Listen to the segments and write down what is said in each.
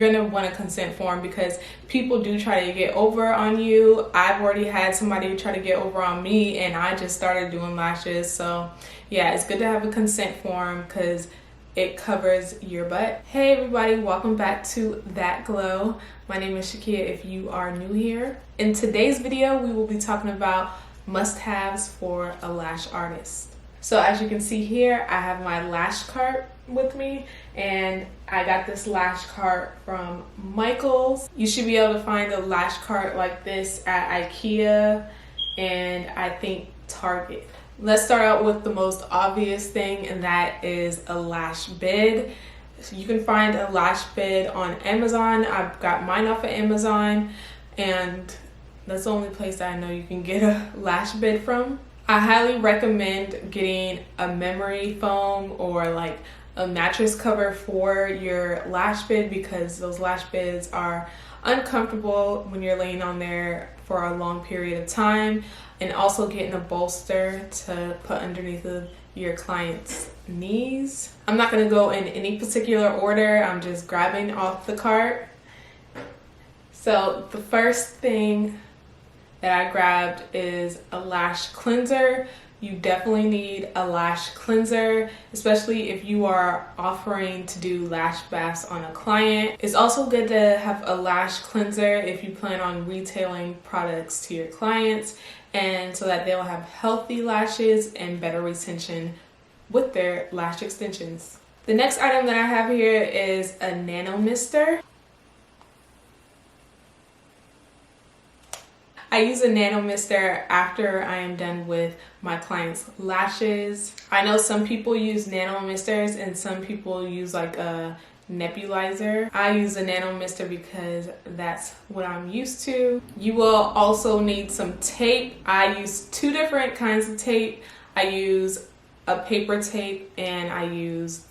You're gonna want a consent form because people do try to get over on you. I've already had somebody try to get over on me and I just started doing lashes. So yeah, it's good to have a consent form because it covers your butt. Hey everybody, welcome back to That Glow. My name is Shakia if you are new here. In today's video, we will be talking about must-haves for a lash artist. So as you can see here, I have my lash cart with me and I got this lash cart from Michael's. You should be able to find a lash cart like this at IKEA and I think Target. Let's start out with the most obvious thing, and that is a lash bid. So you can find a lash bid on Amazon. I've got mine off of Amazon and that's the only place that I know you can get a lash bid from. I highly recommend getting a memory foam or like a mattress cover for your lash bid because those lash bids are uncomfortable when you're laying on there for a long period of time, and also getting a bolster to put underneath of your client's knees. I'm not going to go in any particular order, I'm just grabbing off the cart. So the first thing that I grabbed is a lash cleanser. You definitely need a lash cleanser, especially if you are offering to do lash baths on a client. It's also good to have a lash cleanser if you plan on retailing products to your clients, and so that they'll have healthy lashes and better retention with their lash extensions. The next item that I have here is a nano mister. I use a nano mister after I am done with my client's lashes. I know some people use nano misters and some people use like a nebulizer. I use a nano mister because that's what I'm used to. You will also need some tape. I use two different kinds of tape. I use a paper tape and I use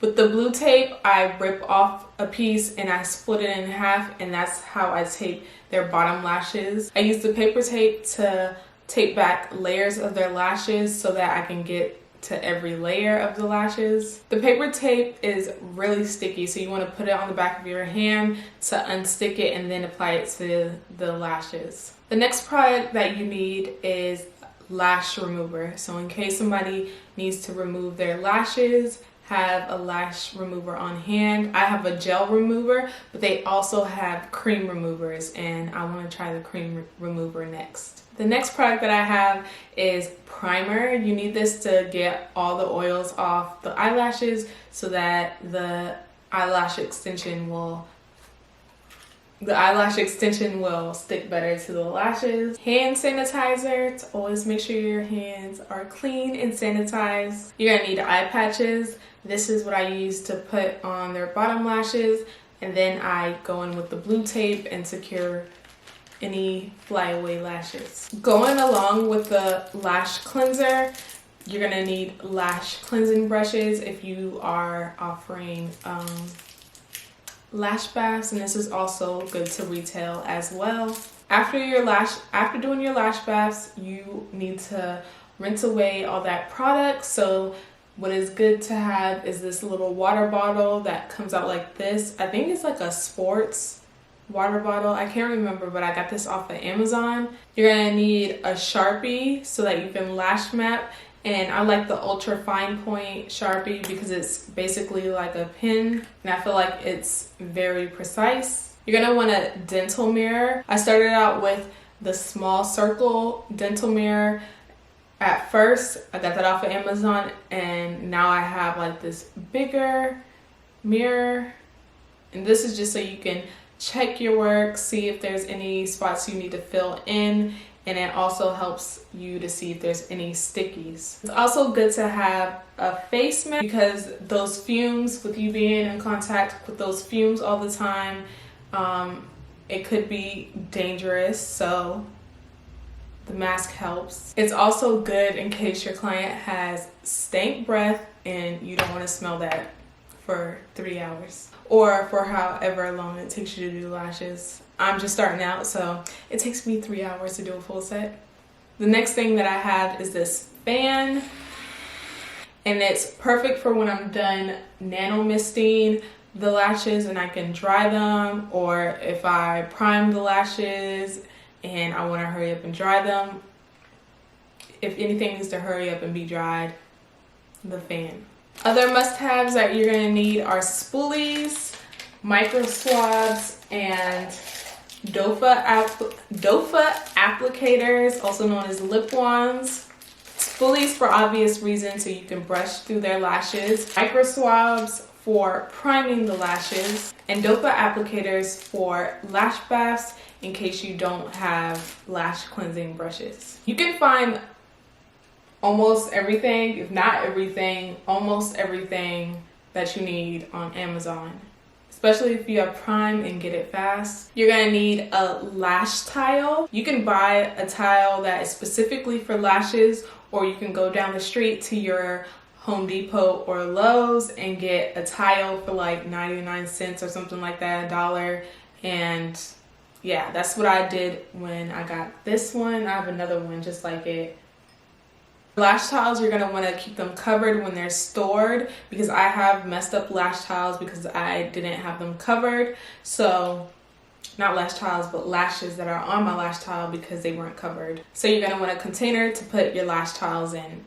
with the blue tape, I rip off a piece and I split it in half, and that's how I tape their bottom lashes. I use the paper tape to tape back layers of their lashes so that I can get to every layer of the lashes. The paper tape is really sticky, so you want to put it on the back of your hand to unstick it and then apply it to the lashes. The next product that you need is lash remover. So in case somebody needs to remove their lashes, have a lash remover on hand. I have a gel remover, but they also have cream removers, and I want to try the cream remover next. The next product that I have is primer. You need this to get all the oils off the eyelashes so that the eyelash extension will stick better to the lashes. Hand sanitizer to always make sure your hands are clean and sanitized. You're gonna need eye patches. This is what I use to put on their bottom lashes, and then I go in with the blue tape and secure any flyaway lashes. Going along with the lash cleanser, you're gonna need lash cleansing brushes if you are offering lash baths, and this is also good to retail as well. After doing your lash baths, you need to rinse away all that product. So what is good to have is this little water bottle that comes out like this. I think it's like a sports water bottle. I can't remember, but I got this off of Amazon. You're gonna need a Sharpie so that you can lash map. And I like the ultra fine point Sharpie because it's basically like a pen, and I feel like it's very precise. You're gonna want a dental mirror. I started out with the small circle dental mirror. At first, I got that off of Amazon, and now I have like this bigger mirror. And this is just so you can check your work, see if there's any spots you need to fill in, and it also helps you to see if there's any stickies. It's also good to have a face mask because those fumes, with you being in contact with those fumes all the time, it could be dangerous, so the mask helps. It's also good in case your client has stank breath and you don't want to smell that for 3 hours or for however long it takes you to do lashes. I'm just starting out, so it takes me 3 hours to do a full set. The next thing that I have is this fan, and it's perfect for when I'm done nano misting the lashes and I can dry them, or if I prime the lashes and I want to hurry up and dry them. If anything needs to hurry up and be dried, the fan. Other must-haves that you're going to need are spoolies, micro swabs, and dofa applicators, also known as lip wands. Spoolies for obvious reasons, so you can brush through their lashes. Micro swabs for priming the lashes, and dofa applicators for lash baths in case you don't have lash cleansing brushes. You can find almost everything, if not everything, almost everything that you need on Amazon, especially if you have Prime and get it fast. You're gonna need a lash tile. You can buy a tile that is specifically for lashes, or you can go down the street to your Home Depot or Lowe's and get a tile for like 99 cents or something like that, $1. And yeah, that's what I did when I got this one. I have another one just like it. Lash tiles, you're going to want to keep them covered when they're stored, because I have messed up lash tiles because I didn't have them covered. So not lash tiles, but lashes that are on my lash tile because they weren't covered. So you're going to want a container to put your lash tiles in.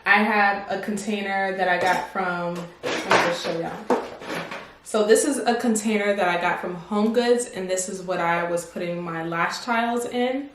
I have a container that I got from, let me just show y'all. So this is a container that I got from Home Goods, and this is what I was putting my lash tiles in.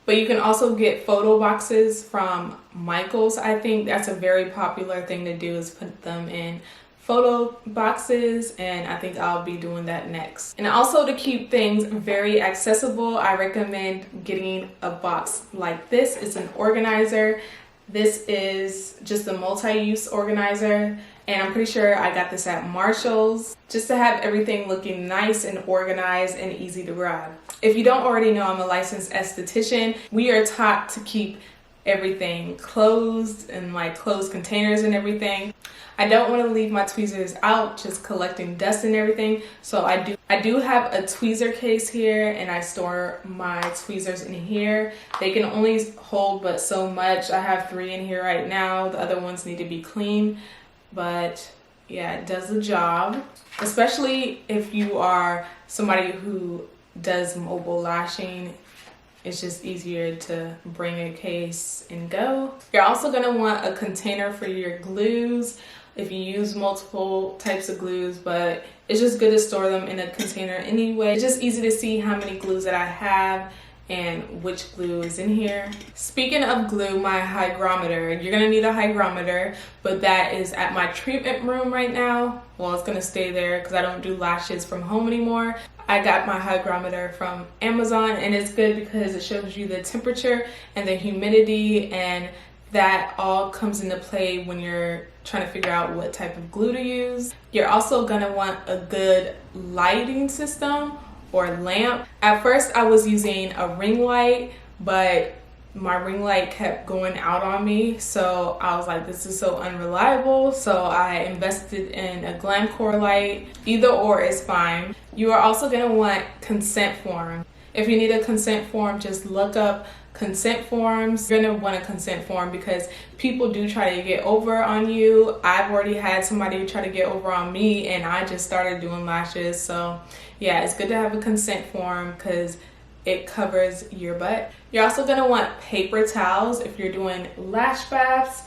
But you can also get photo boxes from Michaels. I think that's a very popular thing to do, is put them in photo boxes, and I think I'll be doing that next. And also, to keep things very accessible, I recommend getting a box like this. It's an organizer. This is just a multi-use organizer, and I'm pretty sure I got this at Marshall's, just to have everything looking nice and organized and easy to grab. If you don't already know, I'm a licensed esthetician. We are taught to keep everything closed and like closed containers and everything. I don't want to leave my tweezers out just collecting dust and everything, so I do have a tweezer case here, and I store my tweezers in here. They can only hold but so much. I have 3 in here right now. The other ones need to be clean, but yeah, it does the job, especially if you are somebody who does mobile lashing. It's just easier to bring a case and go. You're also going to want a container for your glues if you use multiple types of glues, but it's just good to store them in a container anyway. It's just easy to see how many glues that I have and which glue is in here. Speaking of glue, my hygrometer. You're gonna need a hygrometer, but that is at my treatment room right now. Well, it's gonna stay there because I don't do lashes from home anymore. I got my hygrometer from Amazon, and it's good because it shows you the temperature and the humidity, and that all comes into play when you're trying to figure out what type of glue to use. You're also gonna want a good lighting system or lamp. At first I was using a ring light, but my ring light kept going out on me, so I was like, this is so unreliable, so I invested in a Glamcor light. Either or is fine. You are also going to want consent form. If you need a consent form, just look up consent forms. You're going to want a consent form because people do try to get over on you. I've already had somebody try to get over on me, and I just started doing lashes. So yeah, it's good to have a consent form because it covers your butt. You're also going to want paper towels if you're doing lash baths,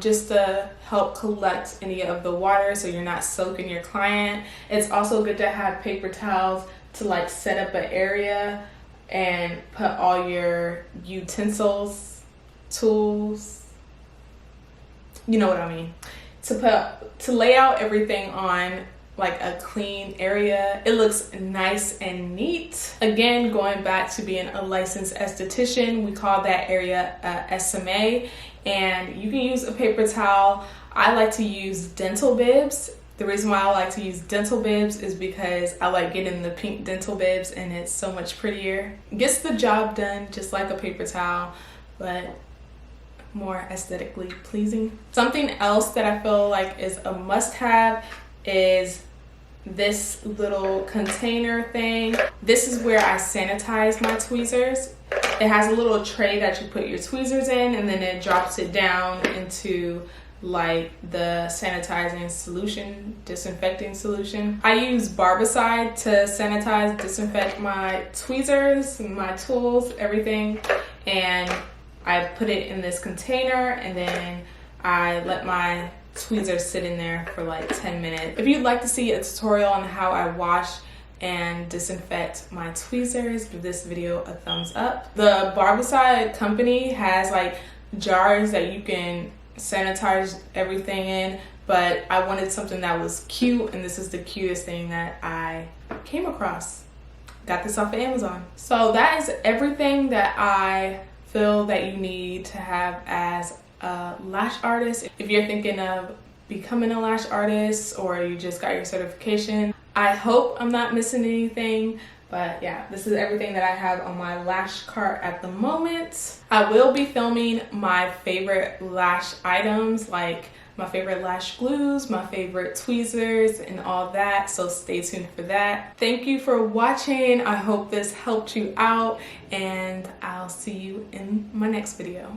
just to help collect any of the water so you're not soaking your client. It's also good to have paper towels to like set up an area and put all your utensils, tools, you know what I mean, to lay out everything on like a clean area. It looks nice and neat. Again, going back to being a licensed esthetician, we call that area SMA, and you can use a paper towel. I like to use dental bibs. The reason why I like to use dental bibs is because I like getting the pink dental bibs, and it's so much prettier. Gets the job done just like a paper towel, but more aesthetically pleasing. Something else that I feel like is a must-have is this little container thing. This is where I sanitize my tweezers. It has a little tray that you put your tweezers in, and then it drops it down into like the sanitizing solution, disinfecting solution. I use Barbicide to sanitize, disinfect my tweezers, my tools, everything. And I put it in this container and then I let my tweezers sit in there for like 10 minutes. If you'd like to see a tutorial on how I wash and disinfect my tweezers, give this video a thumbs up. The Barbicide company has like jars that you can sanitize everything in, but I wanted something that was cute, and this is the cutest thing that I came across. Got this off of Amazon. So that is everything that I feel that you need to have as a lash artist. If you're thinking of becoming a lash artist or you just got your certification, I hope I'm not missing anything. But yeah, this is everything that I have on my lash cart at the moment. I will be filming my favorite lash items, like my favorite lash glues, my favorite tweezers, and all that. So stay tuned for that. Thank you for watching. I hope this helped you out, and I'll see you in my next video.